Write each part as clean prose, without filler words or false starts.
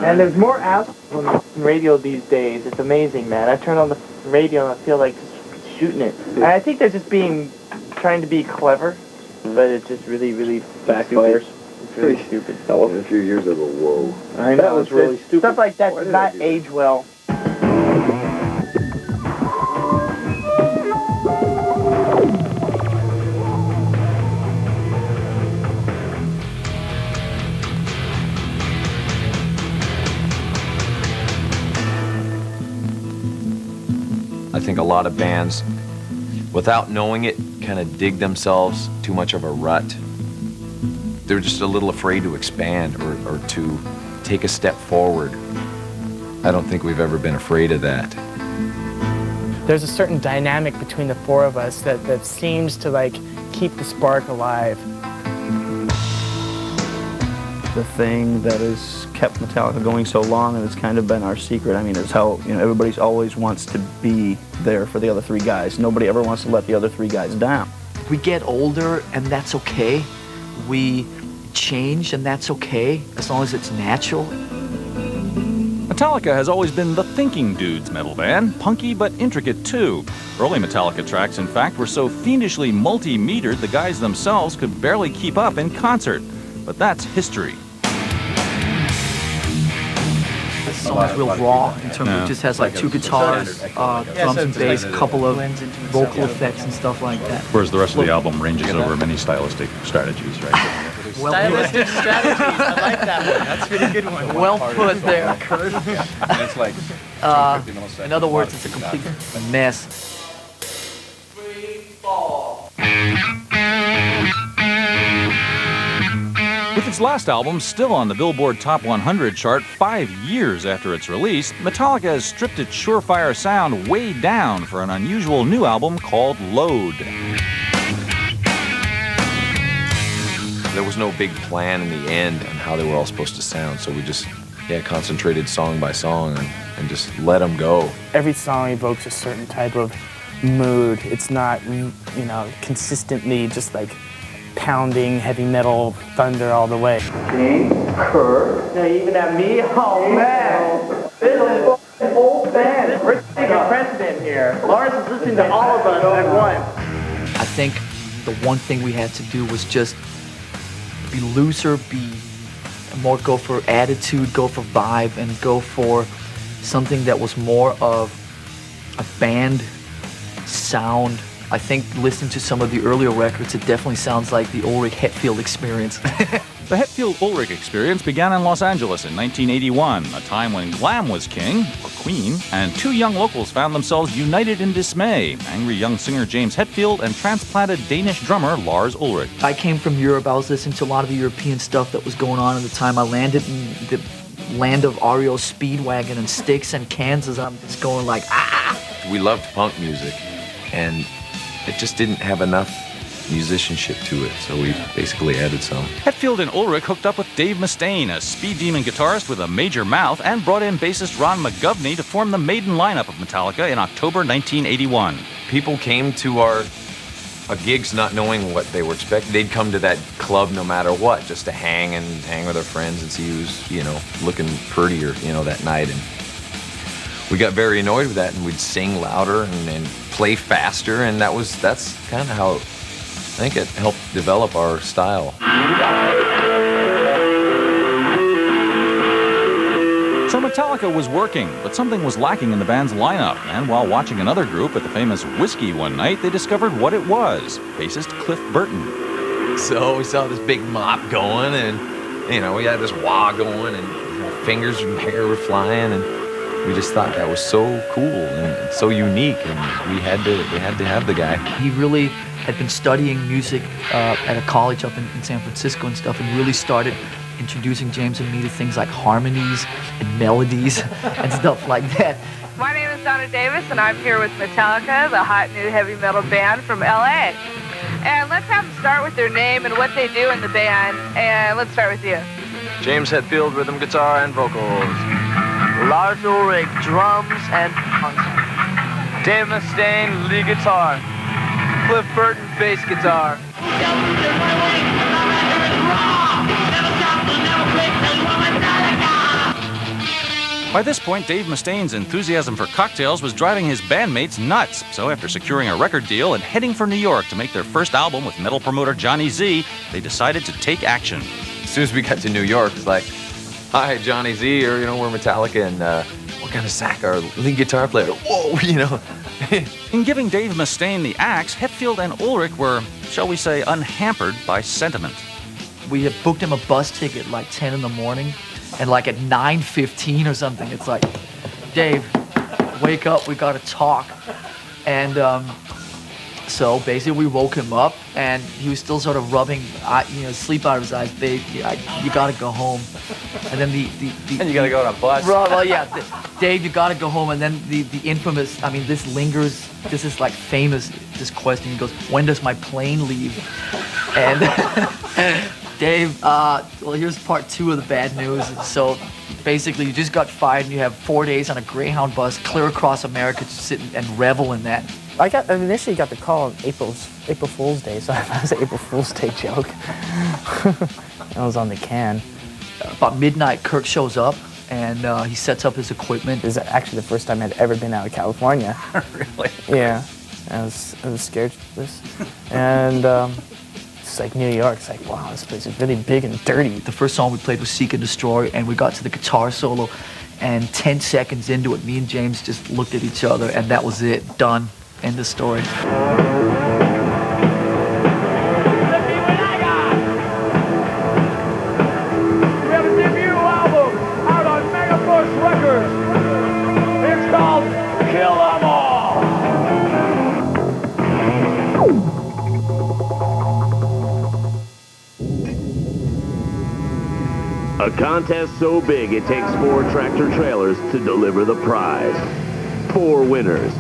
And there's more out on radio these days. It's amazing, man. I turn on the radio and I feel like just shooting it. And I think they're just trying to be clever, but it's just really, really backfires. It's really stupid. That was a few years ago. Whoa. I know. That was really stupid. Stuff like that does not age well. I think a lot of bands, without knowing it, kind of dig themselves too much of a rut. They're just a little afraid to expand or to take a step forward. I don't think we've ever been afraid of that. There's a certain dynamic between the four of us that seems to like keep the spark alive. The thing that has kept Metallica going so long, and it's kind of been our secret. I mean, it's how, you know, everybody always wants to be there for the other three guys. Nobody ever wants to let the other three guys down. We get older, and that's okay. We change, and that's okay, as long as it's natural. Metallica has always been the thinking dudes metal band, punky but intricate too. Early Metallica tracks, in fact, were so fiendishly multi-metered the guys themselves could barely keep up in concert. But that's history. The song's real raw in terms of it just has like two guitars, drums and bass, a couple of vocal effects and stuff like that. Whereas the rest of the album ranges over many stylistic strategies, right? Stylistic strategies. I like that one. That's a really good one. Well put there. And it's like, In other words, it's a complete mess. With its last album still on the Billboard Top 100 chart 5 years after its release, Metallica has stripped its surefire sound way down for an unusual new album called Load. There was no big plan in the end on how they were all supposed to sound, so we just concentrated song by song and just let them go. Every song evokes a certain type of mood. It's not, you know, consistently just like pounding heavy metal thunder all the way. James, Kurt, now even at me, oh man, this is an old band. We're taking precedent here. Lars is listening to all of us at once. I think the one thing we had to do was just be looser, be more, go for attitude, go for vibe, and go for something that was more of a band sound. I think listening to some of the earlier records, it definitely sounds like the Ulrich Hetfield experience. The Hetfield-Ulrich experience began in Los Angeles in 1981, a time when glam was king, or queen, and two young locals found themselves united in dismay, angry young singer James Hetfield and transplanted Danish drummer Lars Ulrich. I came from Europe. I was listening to a lot of the European stuff that was going on at the time. I landed in the land of REO Speedwagon and Styx and Kansas. I'm just going like, ah! We loved punk music, and it just didn't have enough musicianship to it, so we basically added some. Hetfield and Ulrich hooked up with Dave Mustaine, a speed demon guitarist with a major mouth, and brought in bassist Ron McGovney to form the maiden lineup of Metallica in October 1981. People came to our gigs not knowing what they were expecting. They'd come to that club no matter what, just to hang with their friends and see who's, you know, looking prettier, you know, that night. And we got very annoyed with that, and we'd sing louder and play faster, and that's kind of how I think it helped develop our style. So Metallica was working, but something was lacking in the band's lineup, and while watching another group at the famous Whiskey one night, they discovered what it was: bassist Cliff Burton. So we saw this big mop going, and, you know, we had this wah going, and fingers and hair were flying, and we just thought that was so cool and so unique, and we had to have the guy. He really had been studying music at a college up in San Francisco and stuff, and really started introducing James and me to things like harmonies and melodies and stuff like that. My name is Donna Davis, and I'm here with Metallica, the hot new heavy metal band from LA. And let's have them start with their name and what they do in the band. And let's start with you. James Hetfield, rhythm guitar and vocals. Lars Ulrich, drums and Dave Mustaine, lead guitar. Cliff Burton, bass guitar. By this point, Dave Mustaine's enthusiasm for cocktails was driving his bandmates nuts. So after securing a record deal and heading for New York to make their first album with metal promoter Johnny Z, they decided to take action. As soon as we got to New York, it's like, hi, Johnny Z, or, we're Metallica, and what kind of sack our lead guitar player? Whoa, In giving Dave Mustaine the axe, Hetfield and Ulrich were, shall we say, unhampered by sentiment. We had booked him a bus ticket like 10 in the morning, and like at 9:15 or something, it's like, Dave, wake up, we gotta talk. And so basically we woke him up, and he was still sort of rubbing sleep out of his eyes. Babe, you gotta go home. And then and you gotta go on a bus. Well, yeah, Dave, you gotta go home. And then the infamous, this lingers, this is like famous, this question. He goes, when does my plane leave? And Dave, well, here's part 2 of the bad news. So basically, you just got fired and you have 4 days on a Greyhound bus clear across America to sit and revel in that. I initially got the call on April Fool's Day, so that was an April Fool's Day joke. That was on the can. About midnight, Kirk shows up and he sets up his equipment. This is actually the first time I'd ever been out of California. Really? Yeah, I was scared of this. And it's like New York. It's like, wow, this place is really big and dirty. The first song we played was Seek and Destroy, and we got to the guitar solo, and 10 seconds into it, me and James just looked at each other, and that was it. Done. End of story. A contest so big it takes 4 tractor trailers to deliver the prize. 4 winners,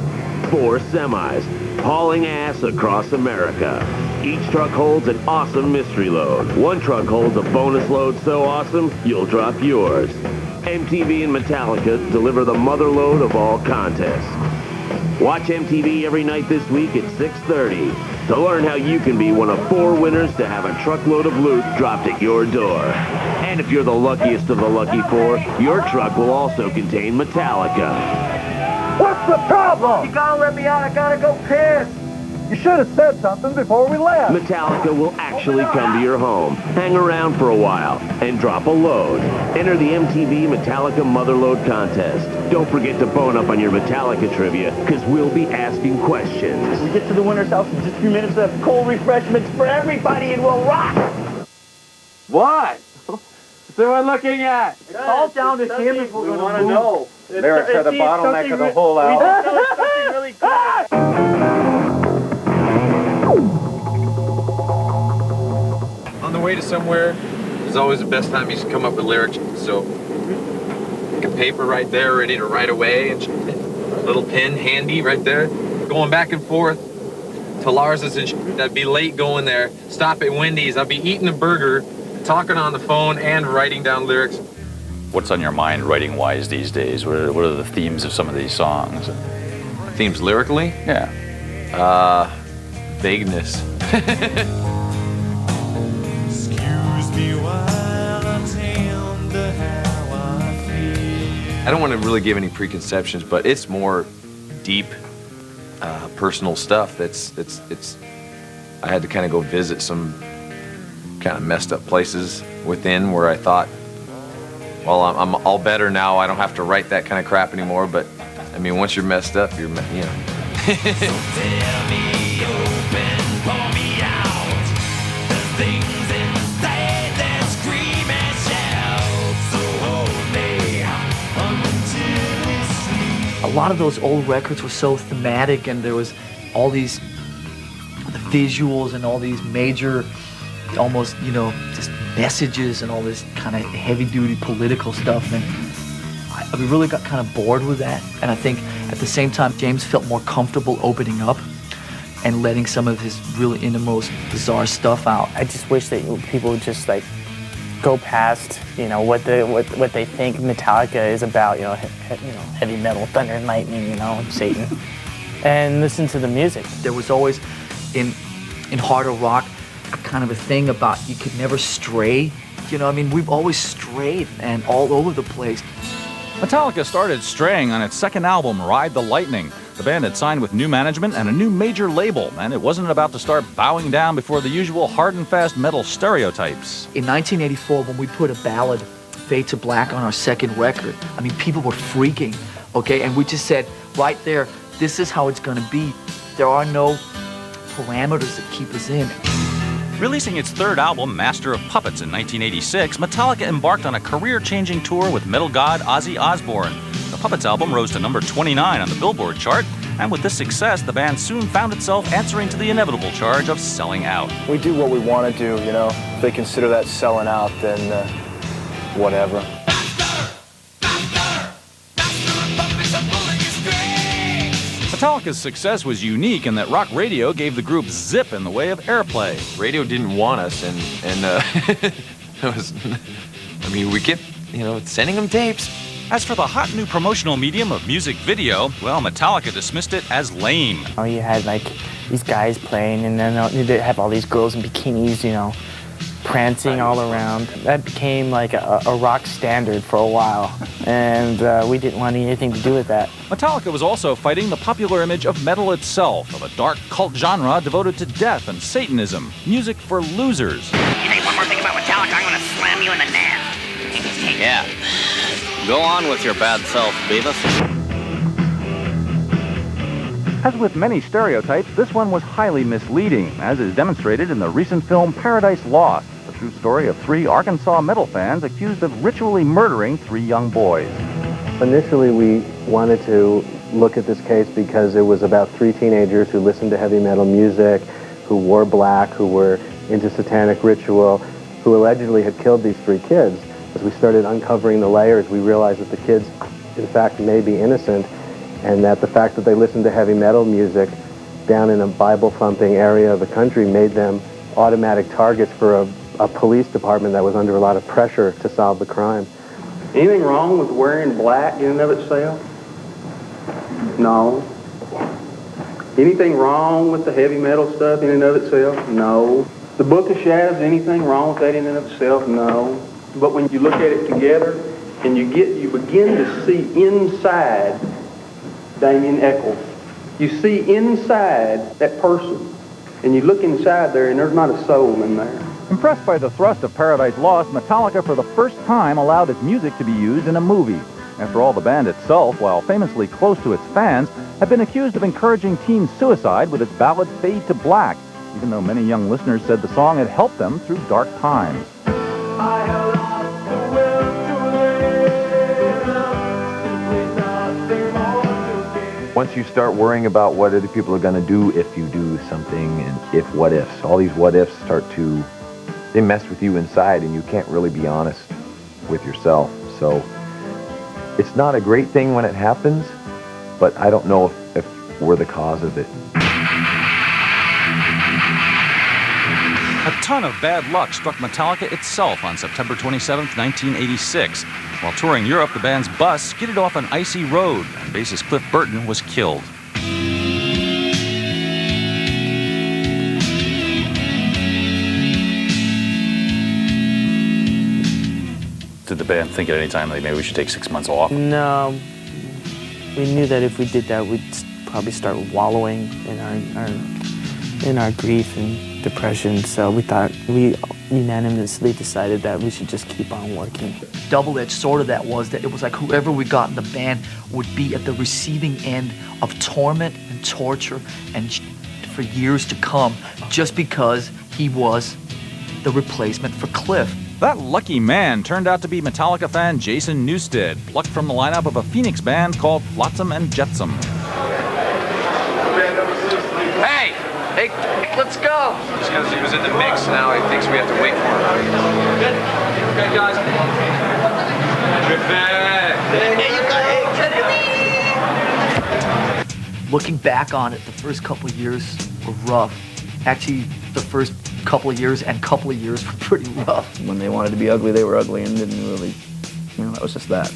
4 semis, hauling ass across America. Each truck holds an awesome mystery load. One truck holds a bonus load so awesome, you'll drop yours. MTV and Metallica deliver the mother load of all contests. Watch MTV every night this week at 6:30 to learn how you can be one of 4 winners to have a truckload of loot dropped at your door. And if you're the luckiest of the lucky 4, your truck will also contain Metallica. What's the problem? You gotta let me out, I gotta go piss. You should have said something before we left. Metallica will actually come to your home, hang around for a while, and drop a load. Enter the MTV Metallica Motherload Contest. Don't forget to bone up on your Metallica trivia, because we'll be asking questions. We get to the winner's house in just a few minutes. We'll have cold refreshments for everybody, and we'll rock! What? What's everyone looking at? It's all down to him if we're gonna move. know. Lyrics are the bottleneck of the whole album. Really good. On the way to somewhere is always the best time you can come up with lyrics. So, like a paper right there, ready to write away, and little pen handy right there. Going back and forth to Lars's and I'd be late going there. Stop at Wendy's. I'd be eating a burger, talking on the phone, and writing down lyrics. What's on your mind writing-wise these days? What are the themes of some of these songs? Themes lyrically? Yeah. Vagueness. I don't want to really give any preconceptions, but it's more deep, personal stuff. It's. I had to kind of go visit some kind of messed up places within where I thought, well, I'm all better now. I don't have to write that kind of crap anymore. But I mean, once you're messed up, you're, So tell me open, pour me out. The things inside that scream and shout. So hold me until we sleep. A lot of those old records were so thematic, and there was all these visuals and all these major, almost, just messages and all this kind of heavy-duty political stuff. And we really got kind of bored with that. And I think at the same time, James felt more comfortable opening up and letting some of his really innermost bizarre stuff out. I just wish that people would just like go past, what they think Metallica is about, heavy metal, thunder and lightning, Satan, and listen to the music. There was always in harder rock a kind of a thing about you could never stray. We've always strayed and all over the place. Metallica started straying on its second album, Ride the Lightning. The band had signed with new management and a new major label, and it wasn't about to start bowing down before the usual hard and fast metal stereotypes. In 1984, when we put a ballad, Fade to Black, on our second record, I mean, people were freaking, okay? And we just said, right there, this is how it's gonna be. There are no parameters that keep us in. Releasing its third album, Master of Puppets, in 1986, Metallica embarked on a career-changing tour with metal god Ozzy Osbourne. The Puppets album rose to number 29 on the Billboard chart, and with this success, the band soon found itself answering to the inevitable charge of selling out. We do what we want to do, you know. If they consider that selling out, then whatever. Metallica's success was unique in that rock radio gave the group zip in the way of airplay. Radio didn't want us, and it was, I mean, we kept, sending them tapes. As for the hot new promotional medium of music video, well, Metallica dismissed it as lame. Oh, you had like these guys playing, and then they'd have all these girls in bikinis, prancing all around. That became like a rock standard for a while, and we didn't want anything to do with that. Metallica was also fighting the popular image of metal itself, of a dark cult genre devoted to death and Satanism, music for losers. You say one more thing about Metallica, I'm gonna slam you in the nads. Yeah. Go on with your bad self, Beavis. As with many stereotypes, this one was highly misleading, as is demonstrated in the recent film Paradise Lost, the true story of 3 Arkansas metal fans accused of ritually murdering 3 young boys. Initially, we wanted to look at this case because it was about 3 teenagers who listened to heavy metal music, who wore black, who were into satanic ritual, who allegedly had killed these 3 kids. As we started uncovering the layers, we realized that the kids, in fact, may be innocent, and that the fact that they listened to heavy metal music down in a Bible-thumping area of the country made them automatic targets for a police department that was under a lot of pressure to solve the crime. Anything wrong with wearing black in and of itself? No. Anything wrong with the heavy metal stuff in and of itself? No. The Book of Shadows, anything wrong with that in and of itself? No. But when you look at it together and you begin to see inside Damien Eccles, you see inside that person, and you look inside there and there's not a soul in there. Impressed by the thrust of Paradise Lost, Metallica for the first time allowed its music to be used in a movie. After all, the band itself, while famously close to its fans, had been accused of encouraging teen suicide with its ballad Fade to Black, even though many young listeners said the song had helped them through dark times. Once you start worrying about what other people are going to do if you do something, and what ifs, all these what ifs they mess with you inside, and you can't really be honest with yourself. So it's not a great thing when it happens, but I don't know if we're the cause of it. A ton of bad luck struck Metallica itself on September 27, 1986. While touring Europe, the band's bus skidded off an icy road, and bassist Cliff Burton was killed. Did the band think at any time, like, maybe we should take 6 months off? No. We knew that if we did that, we'd probably start wallowing in our grief and depression, so we unanimously decided that we should just keep on working. Double-edged sword of that was that it was like whoever we got in the band would be at the receiving end of torment and torture and for years to come, just because he was the replacement for Cliff. That lucky man turned out to be Metallica fan Jason Newsted, plucked from the lineup of a Phoenix band called Flotsam and Jetsam. Hey, let's go. Just because he was in the mix, now he thinks we have to wait for him. Good. Okay, guys. Looking back on it, the first couple of years were rough. Actually, the first couple of years and couple of years were pretty rough. When they wanted to be ugly, they were ugly and didn't really, that was just that.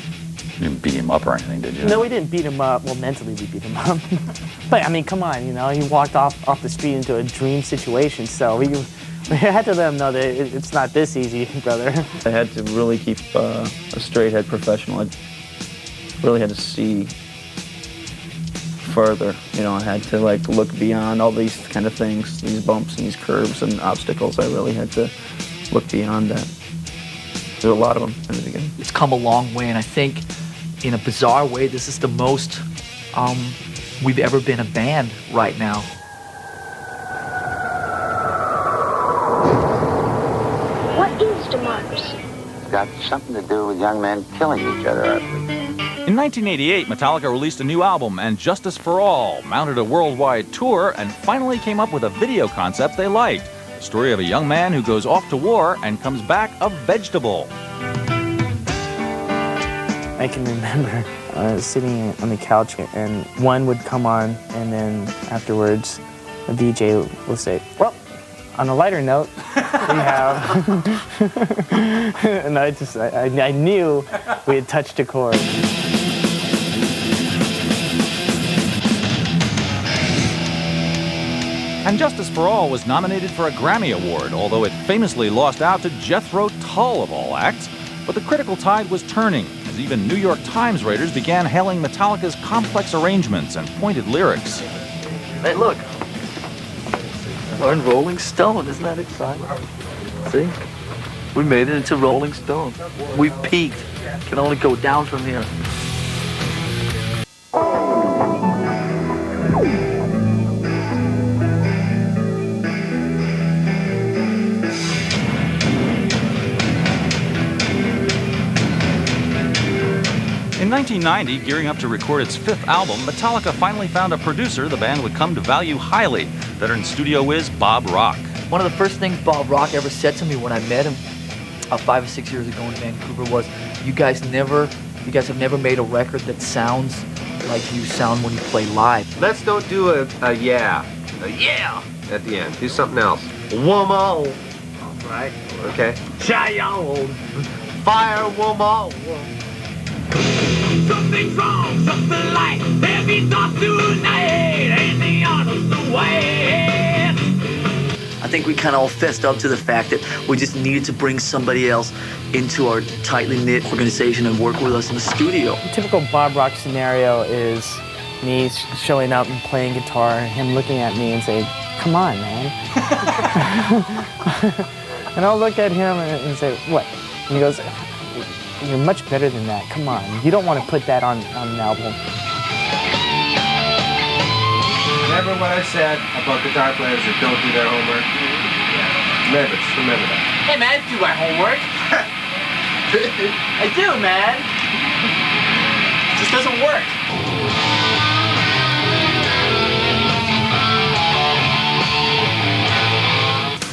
You didn't beat him up or anything, did you? No, we didn't beat him up. Well, mentally we beat him up. But, I mean, come on, he walked off the street into a dream situation, so we had to let him know that it's not this easy, brother. I had to really keep a straight-head professional. really had to see further. You know, I had to like look beyond all these kind of things, these bumps and these curves and obstacles. I really had to look beyond that. There were a lot of them in the beginning. It's come a long way, and I think in a bizarre way, this is the most we've ever been a band right now. What is democracy? It's got something to do with young men killing each other, I believe. In 1988, Metallica released a new album, And Justice for All, mounted a worldwide tour, and finally came up with a video concept they liked. The story of a young man who goes off to war and comes back a vegetable. I can remember sitting on the couch and one would come on, and then afterwards the DJ will say, well, on a lighter note, we have... and I knew we had touched a chord. And Justice for All was nominated for a Grammy Award, although it famously lost out to Jethro Tull of all acts. But the critical tide was turning, as even New York Times writers began hailing Metallica's complex arrangements and pointed lyrics. Hey, look. We're in Rolling Stone, isn't that exciting? See? We made it into Rolling Stone. We've peaked. Can only go down from here. In 1990, gearing up to record its fifth album, Metallica finally found a producer the band would come to value highly, veteran studio whiz Bob Rock. One of the first things Bob Rock ever said to me when I met him 5 or 6 years ago in Vancouver was, you guys have never made a record that sounds like you sound when you play live. Let's don't do a yeah at the end. Do something else. Woman. Right? Okay. Child. Fire woman. Something's wrong, something like heavy thought tonight, and the honor's the way. I think we kind of all fessed up to the fact that we just needed to bring somebody else into our tightly knit organization and work with us in the studio. The typical Bob Rock scenario is me showing up and playing guitar, and him looking at me and saying, come on, man. And I'll look at him and say, what? And he goes, you're much better than that. Come on. You don't want to put that on an album. Remember what I said about guitar players that don't do their homework? Remember that. Hey man, I do my homework. I do, man. It just doesn't work.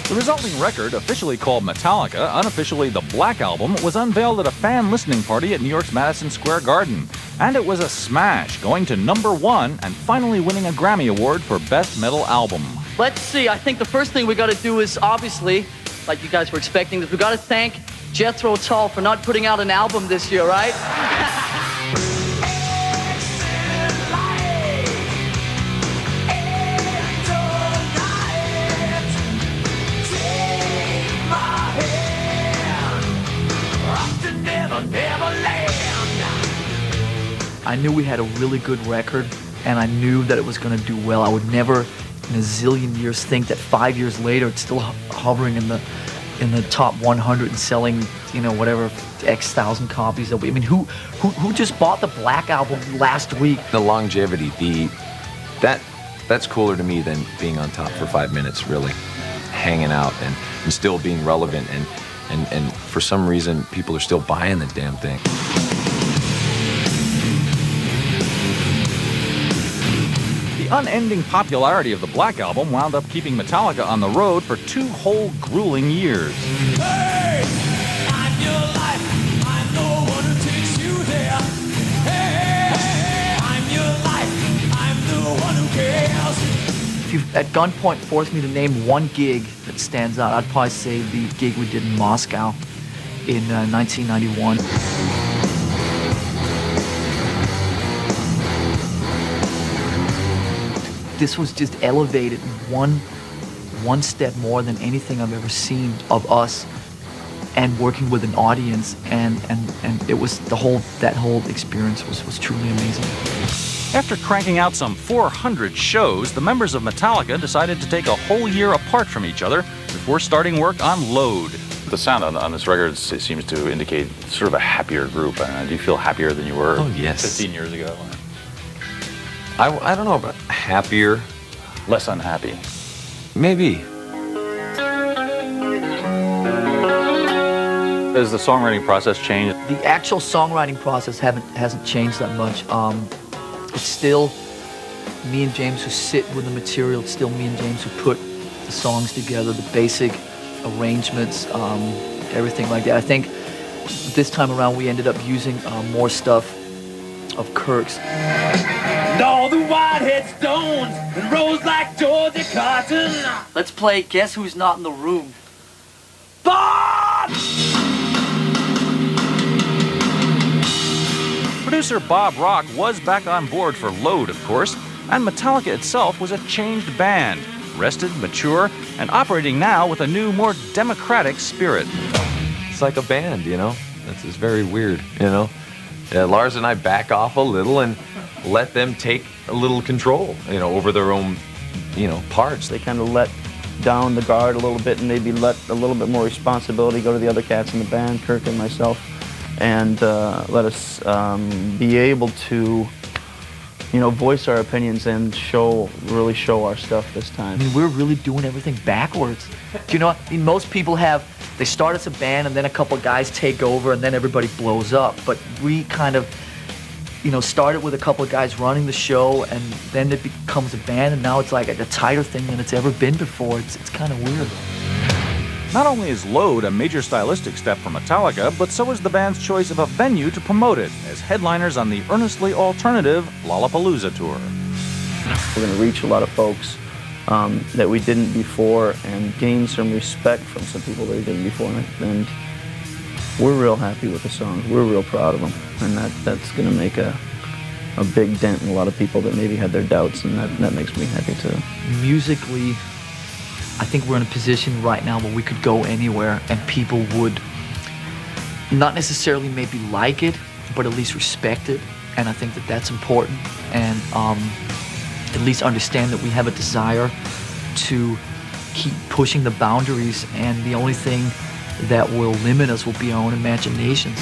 The resulting record, officially called Metallica, unofficially the Black Album, was unveiled at a fan listening party at New York's Madison Square Garden. And it was a smash, going to #1 and finally winning a Grammy Award for Best Metal Album. Let's see, I think the first thing we got to do is, obviously, like you guys were expecting, is we got to thank Jethro Tull for not putting out an album this year, right? I knew we had a really good record, and I knew that it was going to do well. I would never in a zillion years think that 5 years later it's still hovering in the top 100 and selling, you know, whatever X thousand copies that we. I mean, who just bought the Black Album last week? The longevity, that's cooler to me than being on top for 5 minutes, really hanging out and still being relevant, and for some reason people are still buying the damn thing. The unending popularity of the Black Album wound up keeping Metallica on the road for 2 whole grueling years. Hey, I'm your life. I'm the one who takes you there. Hey, I'm your life. I'm the one who cares. If you at gunpoint forced me to name one gig that stands out, I'd probably say the gig we did in Moscow in 1991. This was just elevated one step more than anything I've ever seen of us and working with an audience, and it was that whole experience was truly amazing. After cranking out some 400 shows, the members of Metallica decided to take a whole year apart from each other before starting work on Load. The sound on this record seems to indicate sort of a happier group. Do you feel happier than you were 15 years ago? I don't know about happier. Less unhappy. Maybe. Has the songwriting process changed? The actual songwriting process hasn't changed that much. It's still me and James who sit with the material. It's still me and James who put the songs together, the basic arrangements, everything like that. I think this time around we ended up using more stuff of Kirk's. And all the whitehead stones and rose like Georgia cotton. Let's play Guess Who's Not in the Room. Bob! Producer Bob Rock was back on board for Load, of course, and Metallica itself was a changed band, rested, mature, and operating now with a new, more democratic spirit. It's like a band, you know? It's very weird, you know? Lars and I back off a little and let them take a little control, you know, over their own, you know, parts. They kind of let down the guard a little bit and maybe let a little bit more responsibility go to the other cats in the band, Kirk and myself, and let us be able to, you know, voice our opinions and really show our stuff this time. I mean, we're really doing everything backwards. Do you know what? I mean, most people they start as a band and then a couple of guys take over and then everybody blows up. But we kind of, you know, started with a couple of guys running the show and then it becomes a band and now it's like a tighter thing than it's ever been before. It's kind of weird. Not only is Load a major stylistic step for Metallica, but so is the band's choice of a venue to promote it as headliners on the earnestly alternative Lollapalooza tour. We're going to reach a lot of folks that we didn't before and gain some respect from some people that we didn't before. And we're real happy with the songs. We're real proud of them. And that's going to make a big dent in a lot of people that maybe had their doubts, and that makes me happy too. Musically, I think we're in a position right now where we could go anywhere and people would not necessarily maybe like it, but at least respect it. And I think that's important. And at least understand that we have a desire to keep pushing the boundaries, and the only thing that will limit us will be our own imaginations.